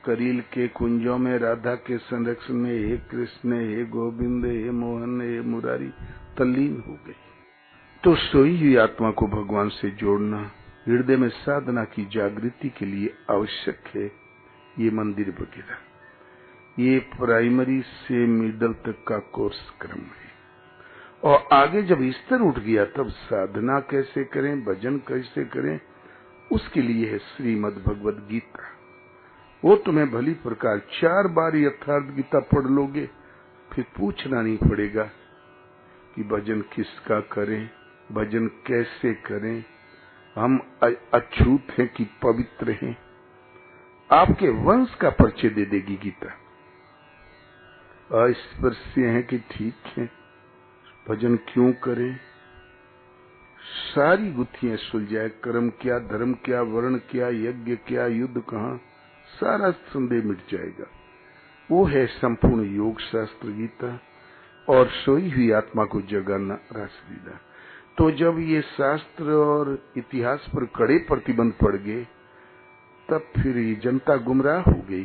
करील के कुंजों में राधा के संरक्षण में हे कृष्ण, हे गोविंद, हे मोहन, हे मुरारी तल्लीन हो गई। तो सोई हुई आत्मा को भगवान से जोड़ना हृदय में साधना की जागृति के लिए आवश्यक है। ये मंदिर वगैरह ये प्राइमरी से मिडल तक का कोर्स क्रम है। और आगे जब स्तर उठ गया तब साधना कैसे करें, भजन कैसे करें, उसके लिए है श्रीमद् भगवद गीता। वो तुम्हें भली प्रकार 4 बार यथार्थ गीता पढ़ लोगे, फिर पूछना नहीं पड़ेगा कि भजन किसका करें, भजन कैसे करें, हम अछूत हैं कि पवित्र हैं। आपके वंश का परिचय दे देगी गीता। अस्पृश्य हैं कि ठीक है, भजन क्यों करें, सारी गुत्थियां सुलझाए। कर्म क्या, धर्म क्या, वर्ण क्या, यज्ञ क्या, युद्ध कहाँ, सारा संदेह मिट जाएगा। वो है संपूर्ण योग शास्त्र गीता और सोई हुई आत्मा को जगाना रासलीला। तो जब ये शास्त्र और इतिहास पर कड़े प्रतिबंध पड़ गए तब फिर ये जनता गुमराह हो गई।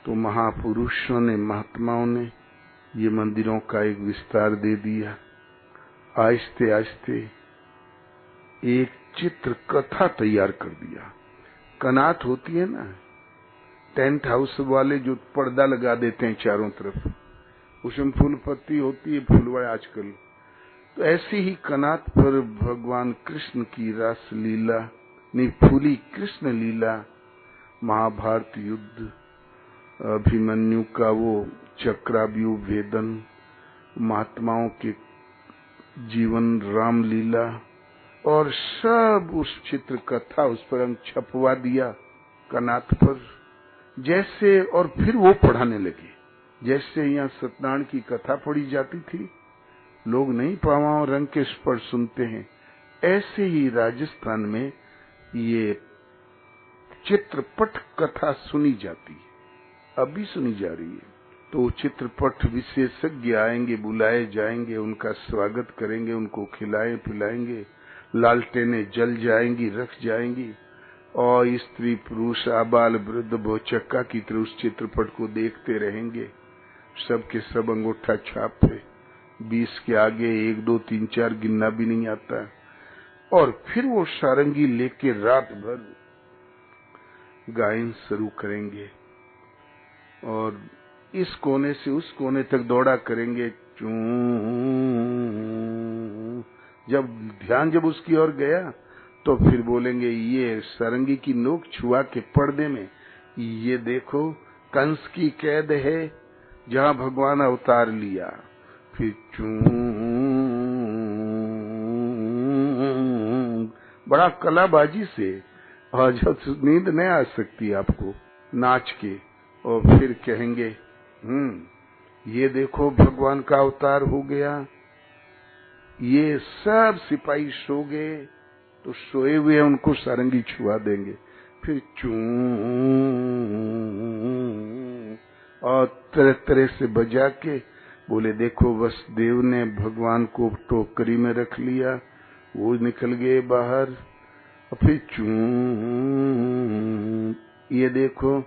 तो महापुरुषों ने, महात्माओं ने ये मंदिरों का एक विस्तार दे दिया। आहिस्ते आहिस्ते एक चित्र कथा तैयार कर दिया। कनात होती है ना, टेंट हाउस वाले जो पर्दा लगा देते हैं चारों तरफ, उसमें फूल पत्ती होती है, फूलवाए आजकल। तो ऐसी ही कनात पर भगवान कृष्ण की रास लीला, नहीं फूली कृष्ण लीला, महाभारत युद्ध, अभिमन्यु का वो चक्राव्यूह भेदन, महात्माओं के जीवन, रामलीला और सब उस चित्र कथा उस पर हम छपवा दिया कनात पर जैसे। और फिर वो पढ़ाने लगे। जैसे यहाँ सत्यनारायण की कथा पढ़ी जाती थी, लोग नहीं पावाओं रंग के स्पर्श सुनते हैं, ऐसे ही राजस्थान में ये चित्रपट कथा सुनी जाती है, अभी सुनी जा रही है। तो चित्रपट विशेषज्ञ आएंगे, बुलाए जाएंगे, उनका स्वागत करेंगे, उनको खिलाए पिलाएंगे, लालटेनें जल जाएंगी, रख जाएंगी, और स्त्री पुरुष आबाल वृद्ध भौचक्का की तरह उस चित्रपट को देखते रहेंगे। सबके सब अंगूठा छाप है, 20 के आगे 1 2 3 4 गिनना भी नहीं आता। और फिर वो सारंगी लेके रात भर गायन शुरू करेंगे और इस कोने से उस कोने तक दौड़ा करेंगे। जब ध्यान जब उसकी ओर गया तो फिर बोलेंगे, ये सारंगी की नोक छुआ के पर्दे में ये देखो कंस की कैद है जहां भगवान अवतार लिया। फिर बड़ा कलाबाजी से, और जब नींद नहीं आ सकती आपको, नाच के, और फिर कहेंगे ये देखो भगवान का अवतार हो गया। ये सब सिपाही सो गए तो सोए हुए उनको सारंगी छुआ देंगे। फिर और तरह तरह से बजा के बोले, देखो वसुदेव ने भगवान को टोकरी में रख लिया, वो निकल गए बाहर। और फिर ये देखो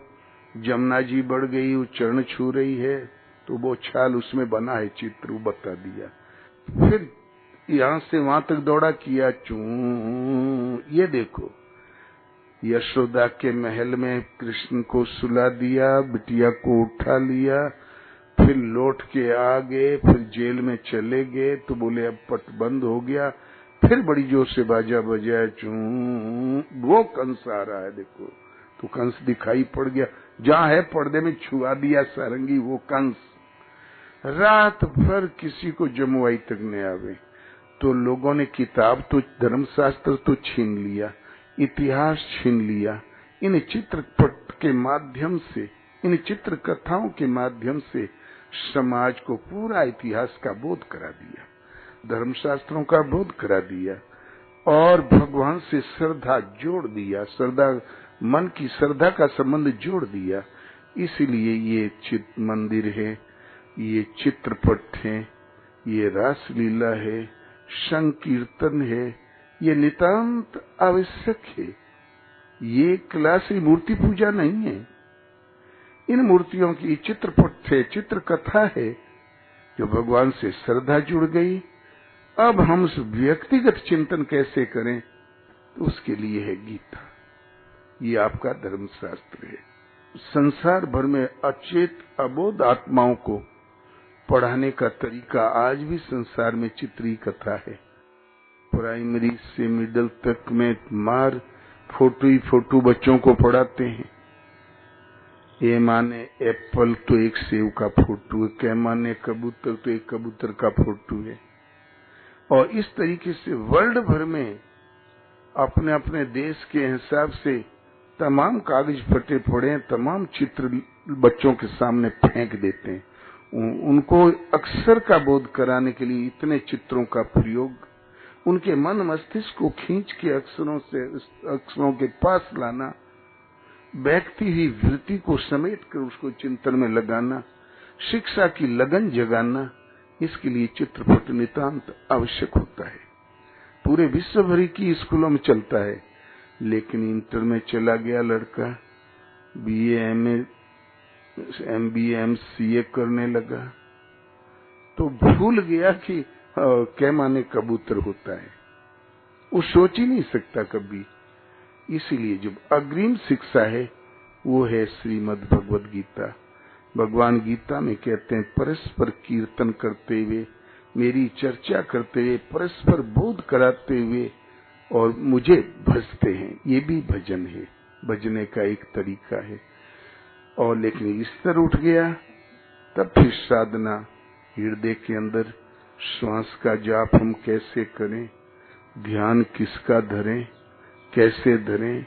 जमुना जी बढ़ गई, वो चरण छू रही है, तो वो छाल उसमें बना है चित्र, वो बता दिया। फिर यहां से वहां तक दौड़ा किया, ये देखो यशोदा के महल में कृष्ण को सुला दिया, बिटिया को उठा लिया, फिर लौट के आ गए, फिर जेल में चले गए तो बोले अब पट बंद हो गया। फिर बड़ी जोर से बाजा बजाया, वो कंस आ रहा है देखो, तो कंस दिखाई पड़ गया, जहां है पर्दे में छुआ दिया सारंगी वो कंस। रात भर किसी को जमुआई तक न आवे। तो लोगों ने किताब तो, धर्मशास्त्र तो छीन लिया, इतिहास छीन लिया। इन चित्रपट के माध्यम से, इन चित्र कथाओं के माध्यम से समाज को पूरा इतिहास का बोध करा दिया, धर्मशास्त्रों का बोध करा दिया, और भगवान से श्रद्धा जोड़ दिया, श्रद्धा मन की श्रद्धा का संबंध जोड़ दिया। इसलिए ये चित्र मंदिर है, ये चित्रपट है, ये रासलीला है, संकीर्तन है, ये नितांत आवश्यक है। ये क्लासी मूर्ति पूजा नहीं है। इन मूर्तियों की चित्रपट थे, चित्र कथा है जो भगवान से श्रद्धा जुड़ गई। अब हम व्यक्तिगत चिंतन कैसे करें, तो उसके लिए है गीता। ये आपका धर्मशास्त्र है। संसार भर में अचेत अबोध आत्माओं को पढ़ाने का तरीका आज भी संसार में चित्री कथा है। प्राइमरी से मिडिल तक में मार फोटो ही फोटो बच्चों को पढ़ाते हैं। ये माने एप्पल तो एक सेव का फोटो है, क्या माने कबूतर तो एक कबूतर का फोटो है। और इस तरीके से वर्ल्ड भर में अपने अपने देश के हिसाब से तमाम कागज फटे पड़े हैं, तमाम चित्र बच्चों के सामने फेंक देते हैं। उनको अक्षर का बोध कराने के लिए इतने चित्रों का प्रयोग, उनके मन मस्तिष्क को खींच के अक्षरों के पास लाना, बैठती हुई वृत्ति को समेट कर उसको चिंतन में लगाना, शिक्षा की लगन जगाना, इसके लिए चित्रपट नितांत आवश्यक होता है। पूरे विश्व भर की स्कूलों में चलता है, लेकिन इंटर में चला गया लड़का, बीए, एमए, एमबीए, एमसीए करने लगा, तो भूल गया कि क्या माने कबूतर होता है। वो सोच ही नहीं सकता कभी। इसीलिए जो अग्रिम शिक्षा है वो है श्रीमद् भगवद गीता। भगवान गीता में कहते हैं, परस्पर कीर्तन करते हुए, मेरी चर्चा करते हुए, परस्पर बोध कराते हुए और मुझे भजते हैं। ये भी भजन है, भजने का एक तरीका है। और लेकिन स्तर उठ गया, तब फिर साधना, हृदय के अंदर श्वास का जाप हम कैसे करें, ध्यान किसका धरें, कैसे धरें,